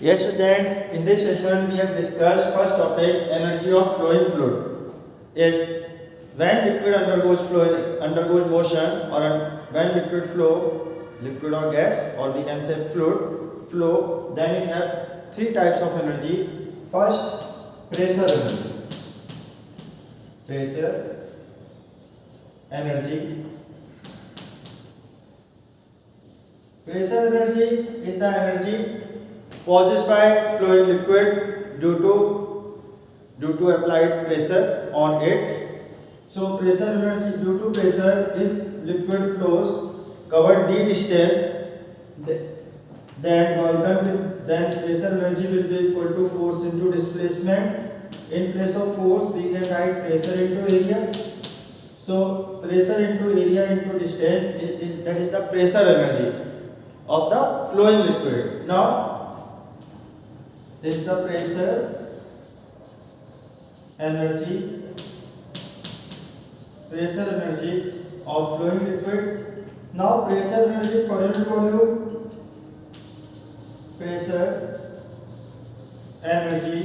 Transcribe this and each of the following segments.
Yes, students, in this session we have discussed first topic energy of flowing fluid. Yes, when liquid undergoes motion when liquid flow, liquid or gas or we can say fluid flow, then it have three types of energy. First, pressure energy. Pressure energy. Pressure energy is the energy possessed by flowing liquid due to applied pressure on it. So pressure energy due to pressure, if liquid flows covered d distance, then pressure energy will be equal to force into displacement. In place of force, we can write pressure into area. So pressure into area into distance that is the pressure energy of the flowing liquid. Now this is the pressure energy of flowing liquid. Now pressure energy per unit volume, pressure energy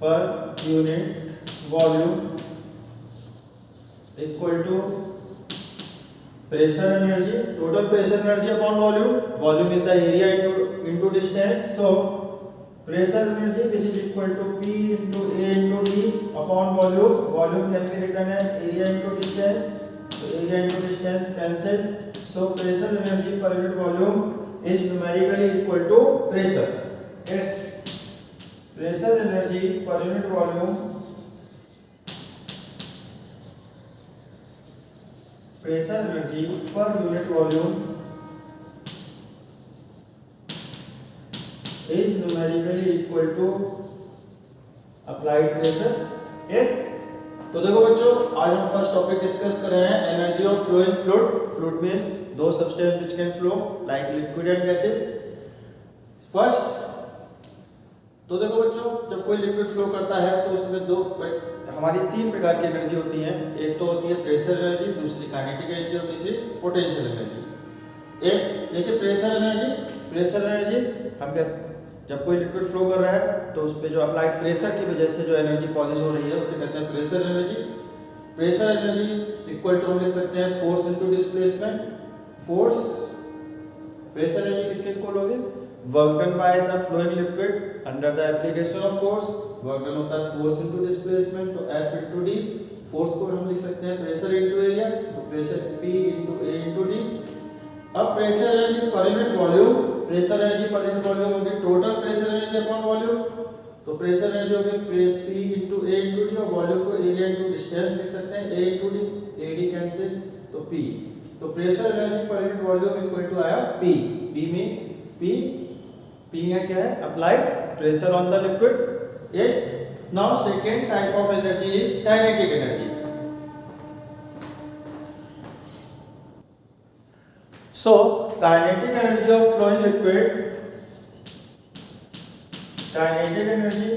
per unit volume equal to pressure energy, total pressure energy upon volume. Volume is the area into distance. So pressure energy which is equal to P into A into D upon volume. Volume can be written as area into distance. So area into distance cancel. So pressure energy per unit volume is numerically equal to pressure. Yes, pressure energy per unit volume. Pressure energy per unit volume is numerically equal to applied pressure. Yes, तो देखो बच्चों, आज हम first topic discuss कर रहे हैं energy of flowing fluid. Fluid means दो substance which can flow like liquid and gases. First, तो देखो बच्चों, जब कोई लिक्विड फ्लो करता है तो उसमें हमारी तीन प्रकार की एनर्जी होती है. एक तो होती है प्रेशर एनर्जी, दूसरी काइनेटिक एनर्जी और तीसरी पोटेंशियल एनर्जी. यस, देखिए प्रेशर एनर्जी हम क्या, जब कोई लिक्विड फ्लो कर रहा है तो उस पे जो अप्लाइड प्रेशर की वजह से जो एनर्जी पॉसेस हो रही है उसे कहते हैं pressure energy. Pressure energy equal to हम लिख सकते हैं force into displacement. Force, pressure energy किसके इक्वल होगी? Work done by the flowing liquid under the application of force. Work done होता है फोर्स इनटू डिस्प्लेसमेंट, तो F इनटू डी. फोर्स को हम लिख सकते हैं प्रेशर इनटू एरिया, तो pressure P into A into D. अब प्रेशर एनर्जी पर यूनिट वॉल्यूम, प्रेशर एनर्जी पर यूनिट वॉल्यूम होगी total pressure energy upon volume. तो प्रेशर एनर्जी होगी press P into A into D और वॉल्यूम को area into distance लिख सकते हैं A into D. AD cancel तो P. तो प्रेशर एनर्जी पर यूनिट वॉल्यूम इक्वल टू आया P. P में क्या है? Applied pressure on the liquid. Yes, now second type of energy is kinetic energy. So, kinetic energy of flowing liquid, kinetic energy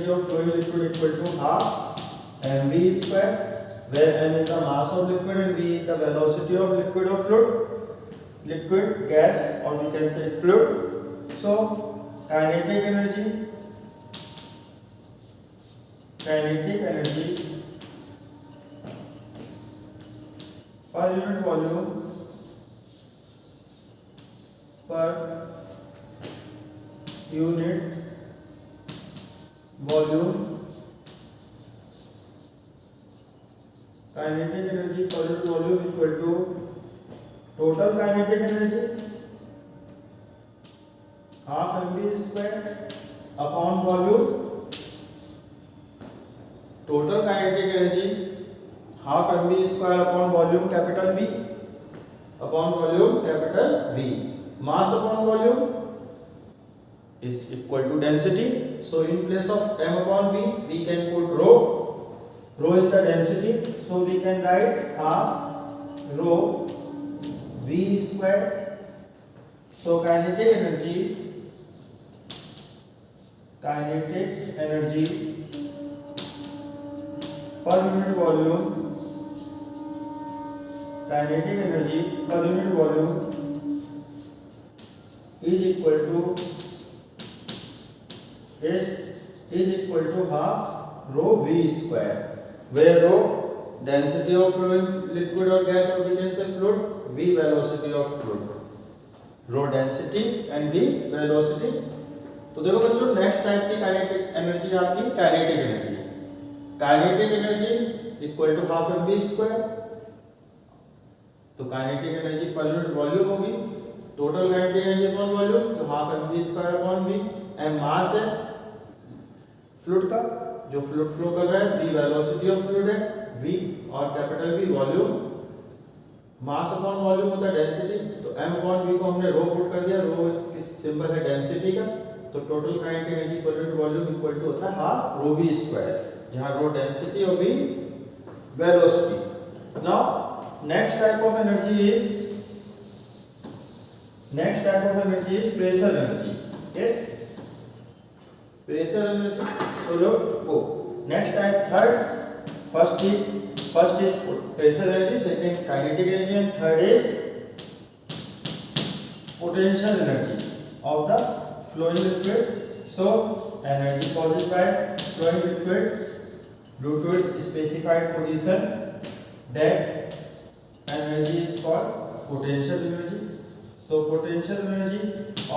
of flowing liquid equal to half mv square, where m is the mass of liquid and v is the velocity of liquid or fluid, liquid, gas or we can say fluid. So kinetic energy per unit volume kinetic energy per unit volume equal to total kinetic energy half mv square upon volume. Total kinetic energy half mv square upon volume capital V upon volume capital V. Mass upon volume is equal to density. So in place of m upon v, we can put rho. Rho is the density, so we can write half rho v square. So kinetic energy per unit volume, kinetic energy per unit volume is equal to half rho v square, where rho density of fluid, liquid or gas, or we can say fluid, v velocity of fluid, rho density and v velocity. तो देखो बच्चों, next type की kinetic energy आपकी kinetic energy equal to half M V square. तो kinetic energy पर unit volume होगी, total kinetic energy upon volume, तो half M V square upon V. M mass है फ्लूइड का, जो फ्लूइड फ्लो कर रहा है, वी वेलोसिटी ऑफ फ्लूइड है, वी और capital V volume. Mass upon volume होता है डेंसिटी, तो m अपॉन v को हमने रो पुट कर दिया, रो सिंबल है डेंसिटी का। तो टोटल काइनेटिक एनर्जी पर यूनिट वॉल्यूम इक्वल टू होता है हाफ रो v स्क्वायर, जहां रो डेंसिटी और v velocity. Now next type of energy is pressure energy. Yes, pressure energy. So लोग वो next type third, first is pressure energy, second kinetic energy, and third is potential energy of the flowing liquid. So energy possessed by flowing liquid due to its specified position, that energy is called potential energy. So potential energy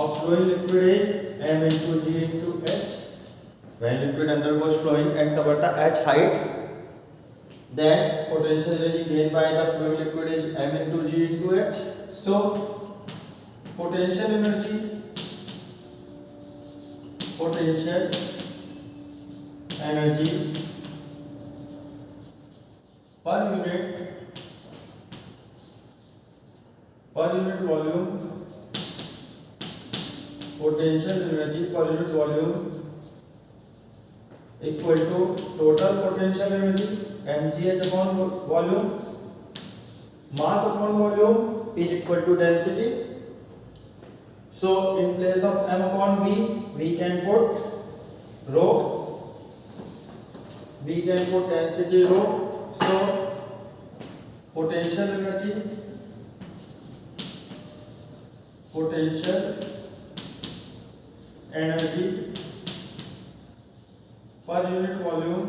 of flowing liquid is m into g into h. When liquid undergoes flowing and cover the h height, then potential energy gained by the flowing liquid is m into g into h. So potential energy per unit volume, potential energy per unit volume equal to total potential energy mgh upon volume. Mass upon volume is equal to density. So in place of m upon v, we can put rho, we can put density rho. So potential energy per unit volume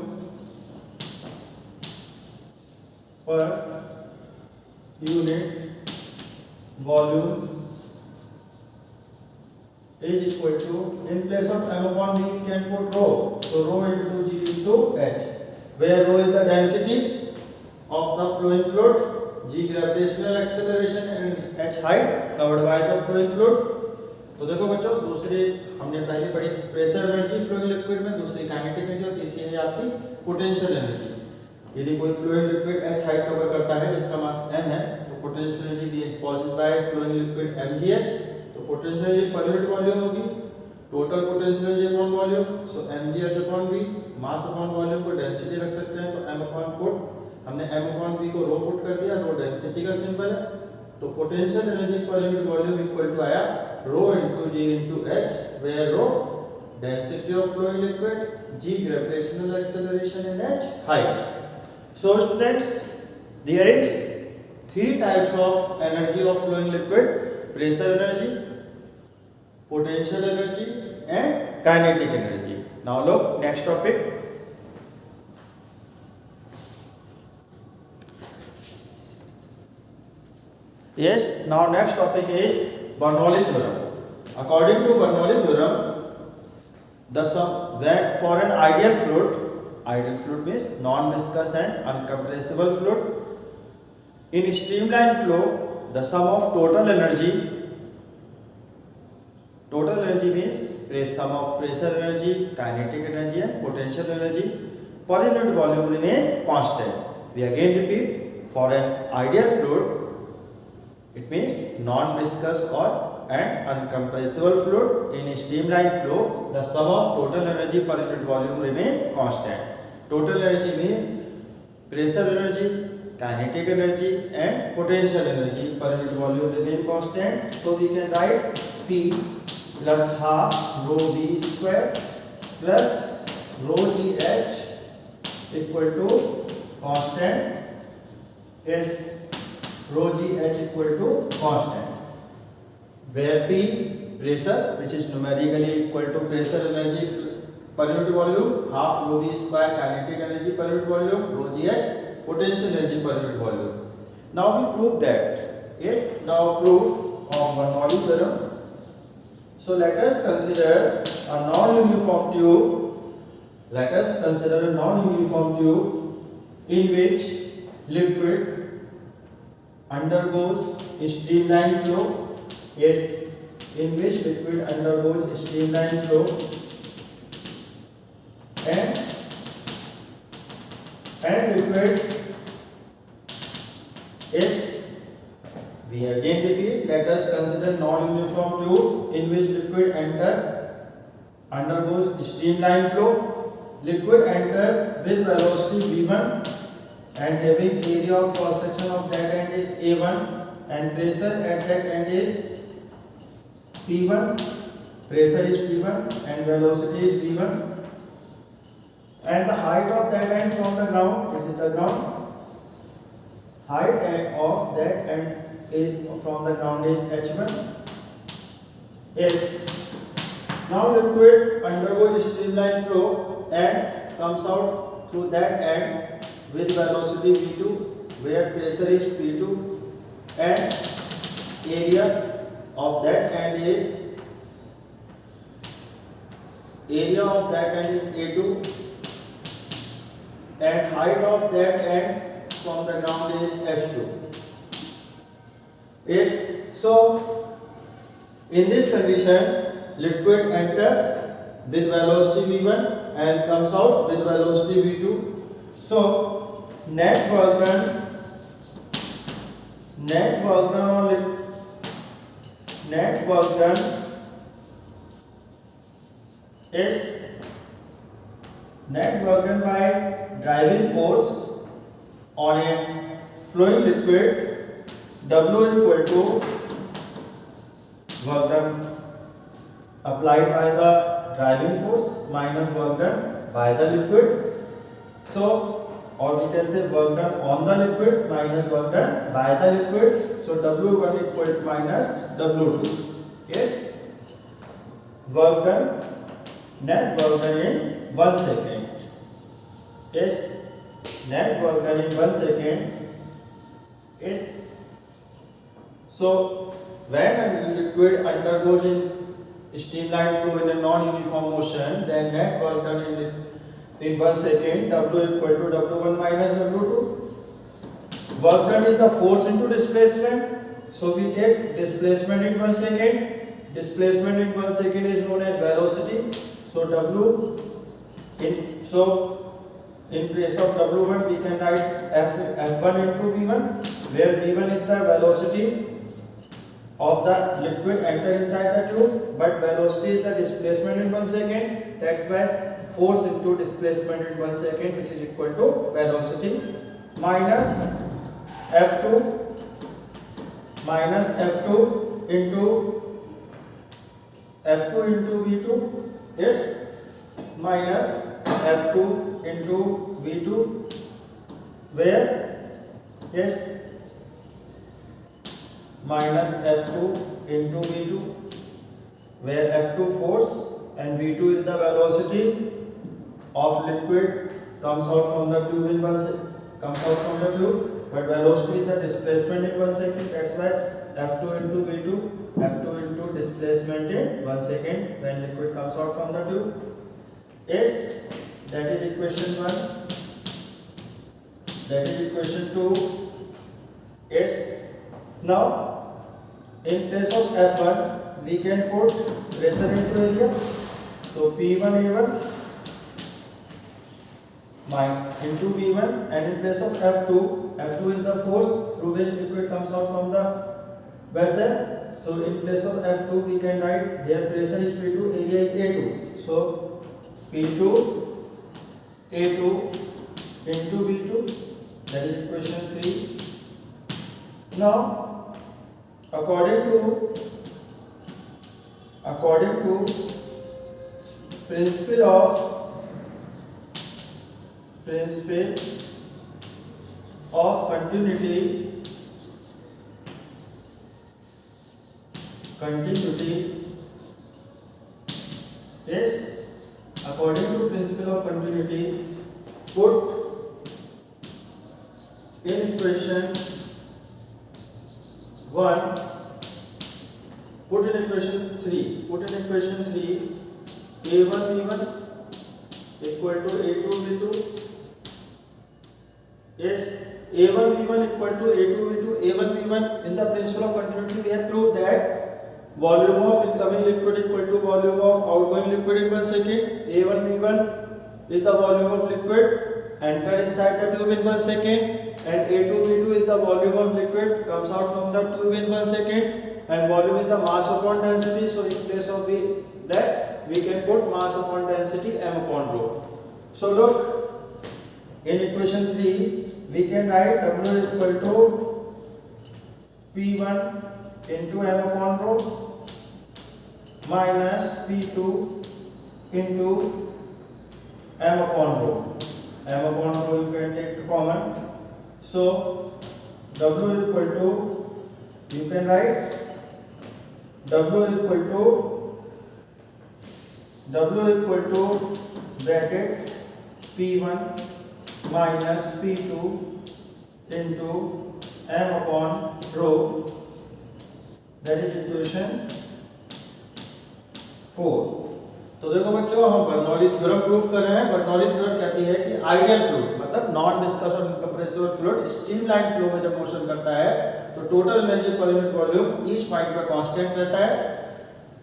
is equal to, in place of m upon v we can put rho, so rho into g into h, where rho is the density of the flowing fluid, g gravitational acceleration and h height covered by the flowing fluid. तो देखो बच्चों, दूसरी हमने पहले पढ़ी pressure energy flowing liquid में, दूसरी kinetic energy और तीसरी है आपकी पोटेंशियल एनर्जी। यदि कोई flowing liquid h height cover करता है जिसका मास m है, तो potential energy possessed by flowing liquid mgh, तो पोटेंशियल एनर्जी पर यूनिट वॉल्यूम होगी total potential energy upon volume. So mgh upon v, mass upon volume को डेंसिटी रख सकते हैं, तो m अपॉन पुट हमने m अपॉन v को रो पुट कर दिया, रो डेंसिटी का सिंबल है। तो पोटेंशियल एनर्जी पर यूनिट वॉल्यूम इक्वल टू आया rho into g into h, where rho density of flowing liquid, g gravitational acceleration and h height. So students, there is three types of energy of flowing liquid: pressure energy, potential energy and kinetic energy. Now look, next topic. Yes, now next topic is Bernoulli theorem. According to Bernoulli theorem, the sum when for an ideal fluid means non-viscous and uncompressible fluid, in streamline flow, the sum of total energy means sum of pressure energy, kinetic energy and potential energy per unit volume remain constant. We again repeat, for an ideal fluid, it means non-viscous and uncompressible fluid, in streamline flow, the sum of total energy per unit volume remain constant. Total energy means pressure energy, kinetic energy and potential energy per unit volume remain constant. So we can write P plus half rho V square plus rho GH equal to constant is rho GH equal to constant, where P pressure, which is numerically equal to pressure energy per unit volume, half rho V square kinetic energy per unit volume, rho GH potential energy per unit volume. Now we prove that. Yes, now proof of Bernoulli theorem. So let us consider a non-uniform tube. Let us consider a non-uniform tube in which liquid undergoes streamline flow. Yes, in which liquid undergoes streamline flow and liquid is, we again repeat, let us consider non-uniform tube in which liquid undergoes streamline flow. Liquid enter with velocity v1 and having area of cross section of that end is a1 and pressure at that end is p1. Pressure is p1 and velocity is v1. And the height of that end from the ground, this is the ground, height of that end is from the ground is h1. Yes. Now liquid undergoes streamline flow and comes out through that end with velocity v2, where pressure is p2 and area of that end is a2 and height of that end from the ground is h2. Yes, so in this condition liquid enter with velocity v1 and comes out with velocity v2. So net work done is net work done by driving force on a flowing liquid, W equal to work done applied by the driving force minus work done by the liquid. So, or we can say work done on the liquid minus work done by the liquid. So W1 equal to minus W2. Yes, work done, net work done in 1 second. Yes, net work done in 1 second. Yes. So when a liquid undergoes in streamline flow in a non-uniform motion, then net work done in 1 second, W equal to W1 minus W2. Work done is the force into displacement. So we take displacement in 1 second. Displacement in 1 second is known as velocity. So in place of W1 we can write F1 into V1, where V1 is the velocity of the liquid enter inside the tube, but velocity is the displacement in 1 second. That's why force into displacement in 1 second, which is equal to velocity minus F2 into V2. Yes, minus F2 into V2, where yes minus F2 into V2, where F2 force and V2 is the velocity of liquid comes out from the tube in 1 second, but velocity is the displacement in 1 second. That's why F2 into V2, F2 into displacement in 1 second when liquid comes out from the tube. Yes, that is equation 1. That is equation 2. Yes. Now, in place of F1, we can put pressure into area. So P1A1 into V1, and in place of F2 is the force through which liquid comes out from the vessel. So in place of F2 we can write here pressure is P2, area is A2. So P2 A2 into V2, That is equation 3. Now according to principle of continuity, yes, according to principle of continuity, put in equation 1, put in equation 3 a1 v1 equal to a2 v2. Yes, a1 v1 equal to a2 v2. a1 v1 in the principle of continuity we have proved that volume of incoming liquid equal to volume of outgoing liquid in 1 second. a1 v1 is the volume of liquid entered inside the tube in 1 second, and a2 v2 is the volume of liquid comes out from the tube in 1 second, and volume is the mass upon density. So in place of that we can put mass upon density m upon rho. So look, in equation 3 we can write W is equal to P1 into m upon rho minus P2 into m upon rho. M upon rho you can take to common. So W is equal to, you can write W is equal to bracket P1 minus P2 into m upon rho. That is equation 4. तो देखो बच्चों, हम Bernoulli theorem proof कर रहे हैं. Bernoulli theorem कहती है कि आइडियल फ्लूइड मतलब नॉन विस्कस और इनकम्प्रेसिबल फ्लूइड स्ट्रीमलाइन फ्लो में जब मोशन करता है तो टोटल एनर्जी पर यूनिट वॉल्यूम ईच पॉइंट पर कांस्टेंट रहता है.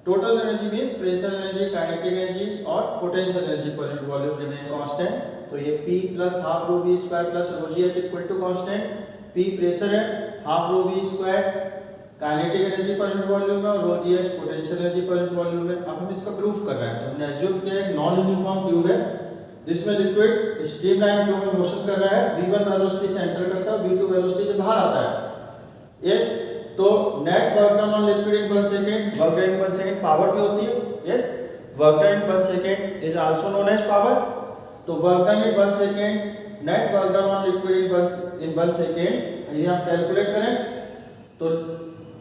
Total energy means pressure energy, kinetic energy और पोटेंशियल एनर्जी पर यूनिट वॉल्यूम रिमेन कांस्टेंट. तो ये P plus half rho V square plus rho GH equal to constant. P pressure है, half rho V square kinetic energy पर unit volume है और रो GH potential energy पर unit volume है. अब हम इसका प्रूफ कर रहे हैं. तो हमने एज्यूम किया एक नॉन यूनिफॉर्म ट्यूब है जिसमें लिक्विड स्ट्रीमलाइन फ्लो में मोशन कर रहा है. V1 वेलोसिटी से एंटर करता है, V2 वेलोसिटी से बाहर आता है. यस, तो net work done on liquid in 1 second, work done in 1 second power भी होती है. Yes, work done in 1 second is also known as power. तो work done in 1 second, net work done on liquid in 1 second, यदि हम calculate करें तो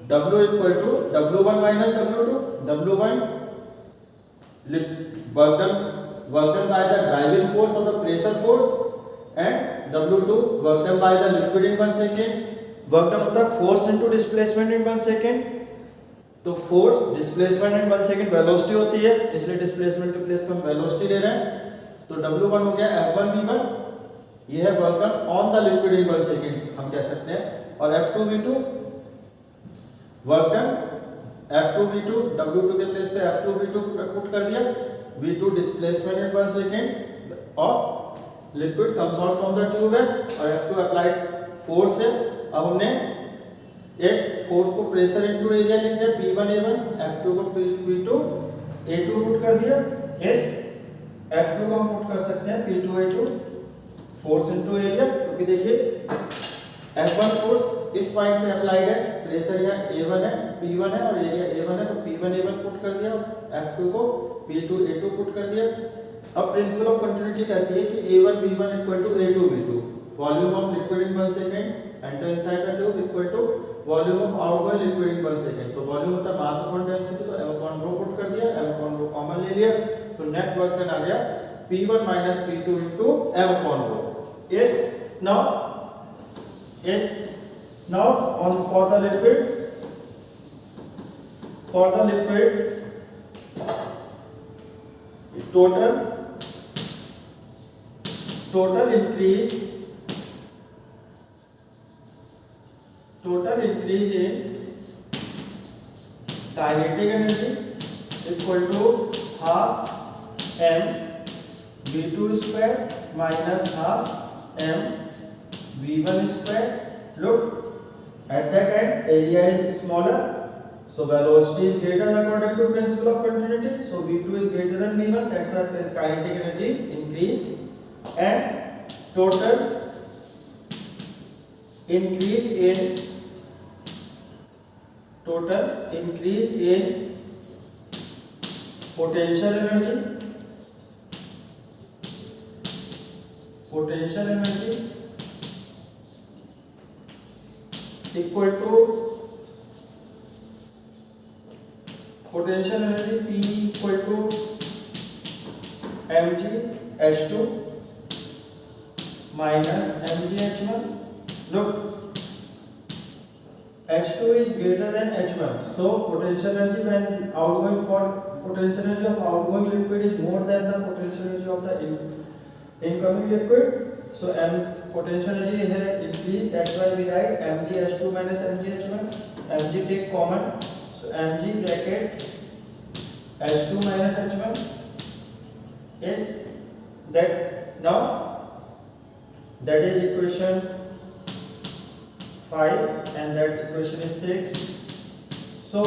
W equal to W1 minus W2. W1 work done by the driving force of the pressure force, and W2 work done by the liquid in 1 second. Work done होता है force into displacement in 1 second. तो force displacement in 1 second velocity होती है, इसलिए displacement के place पर हम velocity ले रहे हैं. तो W1 हो गया F1 V1, ये है work done on the liquid in 1 second हम कह सकते हैं. और F2 V2 work done F2 V2, W2 के प्लेस पे F2 V2 पुट कर दिया. V2 displacement in 1 second of liquid comes out from the tube है, और F2 अप्लाइड फोर्स है. अब हमने इस फोर्स को प्रेशर इनटू एरिया लिख दिया P1 A1, F2 को P2 A2 पुट कर दिया. इस F2 को हम पुट कर सकते हैं P2 A2 force into area, क्योंकि देखिए F1 फोर्स इस पॉइंट पे अप्लाइड है, प्रेशर यहाँ A1 है, P1 है और एरिया A1 है. तो P1 A1 पुट कर दिया, F2 को P2 A2 पुट कर दिया. अब प्रिंसिपल ऑफ कंटिन्यूटी कहती है कि A1 V1 equal to A2 V2, volume of liquid in 1 second enter inside the tube equal to volume of outgoing liquid in 1 second. तो वॉल्यूम होता है मास अपॉन डेंसिटी, तो m अपॉन रो पुट कर दिया, m upon रो common ले लिया. तो net work done आ गया P1 minus P2 into m upon row. Yes, now on for the liquid total increase in kinetic energy equal to half m v2 square minus half m v1 square. Look, at that end area is smaller, so velocity is greater according to principle of continuity. So v2 is greater than v1, that's why kinetic energy increase, and total increase in total increase in potential energy equal to potential energy P equal to mg h2 minus mg h1. Look, H2 is greater than H1, so potential energy when outgoing for potential energy of outgoing liquid is more than the potential energy of the incoming liquid. So potential energy here increase. That's why we write mg h2 minus mg h1. Mg take common, so mg bracket h2 minus h1 is that. Now that is equation 5 and that equation is 6. So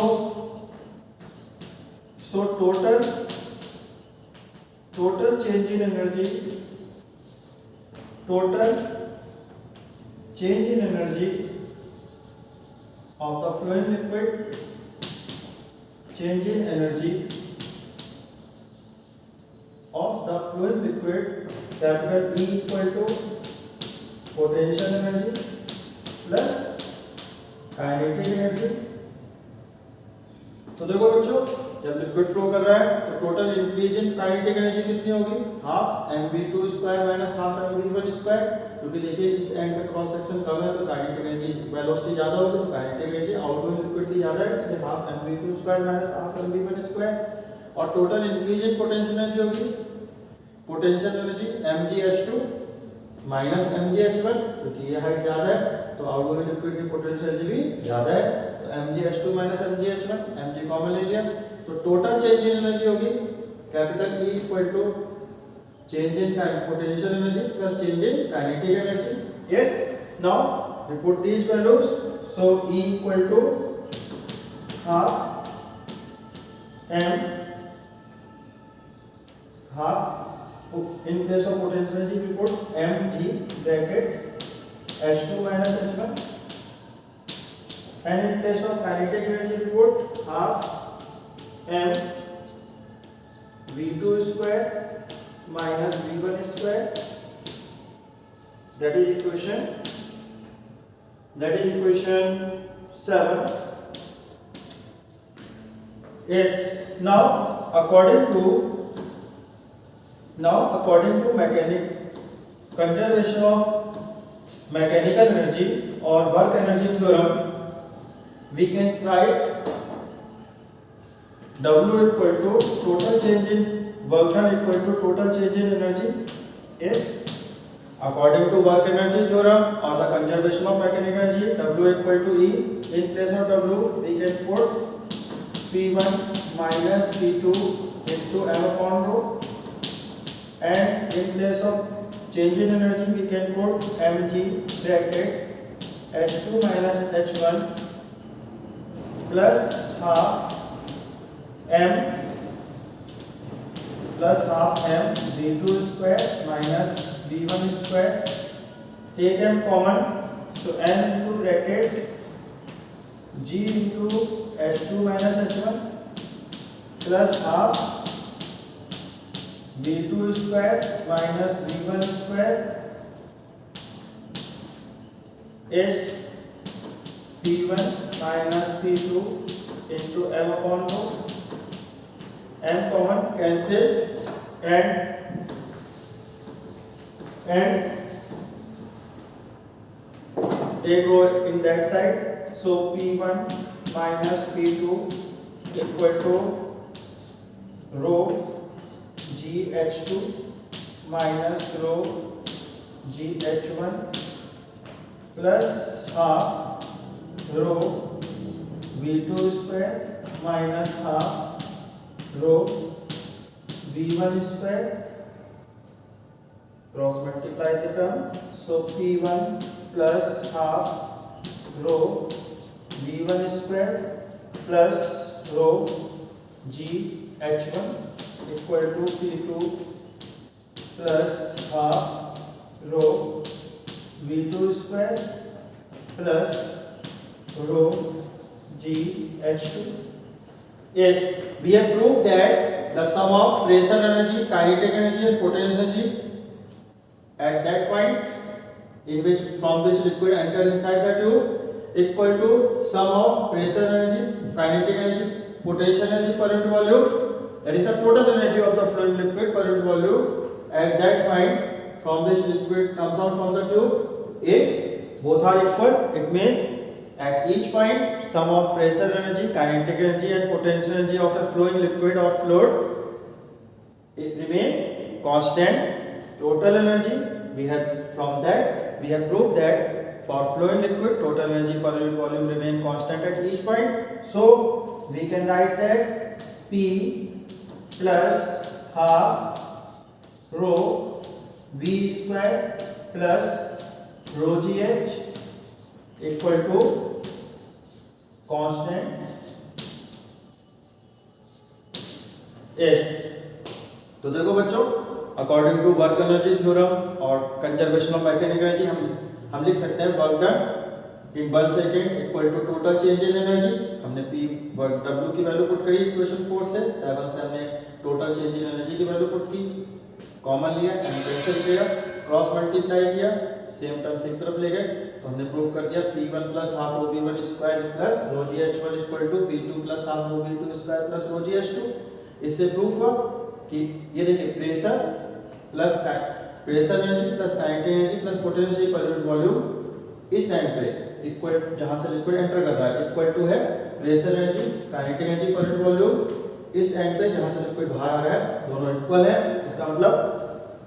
total change in energy of the flowing liquid, change in energy of the fluid liquid, capital E equal to potential energy plus kinetic energy. तो देखो बच्चों, जब liquid flow कर रहा है तो total increase इन kinetic energy कितनी होगी? Half mv2 square minus half mv1 square. क्योंकि देखिए इस एंड पे क्रॉस सेक्शन कम है तो काइनेटिक एनर्जी वेलोसिटी ज्यादा होगी, तो काइनेटिक एनर्जी आउटगोइंग लिक्विड की ज्यादा है, इसलिए half mv2 square minus half mv1 square. और total increase in potential energy होगी, potential energy mgh2 minus mgh1, क्योंकि ये हाइट ज्यादा है तो आउटगोइंग लिक्विड की पोटेंशियल एनर्जी भी ज्यादा है, तो mgh2 minus mgh1, mg common ले लिया, तो टोटल चेंज इन एनर्जी होगी capital E equal to change in potential energy plus change in kinetic energy. Yes, now we put these values. So E equal to half in place of potential energy we put mg bracket h2 minus h1, and in place of kinetic energy we put half m v2 square minus v1 square. That is equation 7. Yes, now according to conservation of mechanical energy or work energy theorem, we can write W equal to total change in work done equal to total change in energy. Yes, according to work energy theorem or the conservation of mechanical energy, W equal to E. In place of W we can put P1 minus P2 into m upon rho, and in place of change in energy we can put mg bracket h2 minus h1 plus half m v2 square minus v1 square. Take m common, so n into bracket g into h2 minus h1 plus half v2 square minus v1 square is p1 minus p2 into m upon rho. M common, cancel, and take rho in that side. So p1 minus p2 equal to rho gh2 minus rho gh1 plus half rho v2 square minus half rho v1 square. Cross multiply the term, so p1 plus half rho v1 square plus rho gh1 equal to p2 plus half rho v2 square plus rho g h2. Yes, we have proved that the sum of pressure energy, kinetic energy and potential energy at that point in which from which liquid enter inside the tube equal to sum of pressure energy, kinetic energy, potential energy per unit volume, that is the total energy of the flowing liquid per unit volume at that point from which liquid comes out from the tube. If both are equal, it means at each point sum of pressure energy, kinetic energy and potential energy of a flowing liquid or fluid it remain constant. Total energy, we have from that we have proved that for flowing liquid total energy per unit volume remain constant at each point. So we can write that P plus half rho V square plus rho GH equal to constant S. तो देखो बच्चों, according to work energy theorem और conservation of mechanical energy हम लिख सकते हैं work done in 1 second equal to total change in energy. हमने P work W की वैल्यू पुट करी इक्वेशन 4 से, 7 से हमने टोटल चेंज इन एनर्जी की वैल्यू पुट की, कॉमन लिया एंड कैंसिल किया, क्रॉस मल्टीप्लाई किया, सेम टर्म्स एक तरफ ले गए तो हमने प्रूफ कर दिया P1 plus half rho V1 square plus rho GH1 equal to P2 plus half rho V2 square plus rho GH2. इससे प्रूफ हुआ कि ये देखिए pressure energy plus kinetic energy plus potential per unit volume इस end पे equal जहां से liquid enter कर रहा है इक्वल टू है प्रेशर एनर्जी काइनेटिक एनर्जी पर यूनिट वॉल्यूम इस एंड पे जहां से लिक्विड बाहर आ रहा है दोनों इक्वल है. इसका मतलब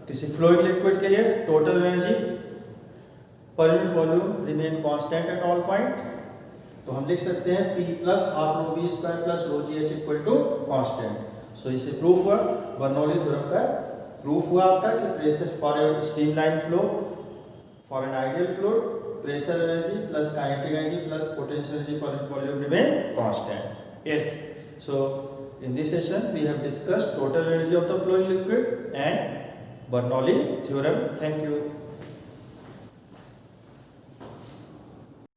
किसी फ्लूइड लिक्विड के लिए टोटल एनर्जी पर unit volume remain constant at all point. तो हम लिख सकते हैं P plus half rho V square plus rho GH equal to constant. So इससे प्रूफ हुआ, बर्नौली थ्योरम का प्रूफ हुआ आपका कि pressure for a streamline flow for an ideal fluid pressure energy plus kinetic energy plus potential energy per volume remain constant. Yes, so in this session we have discussed total energy of the flowing liquid and Bernoulli theorem. Thank you.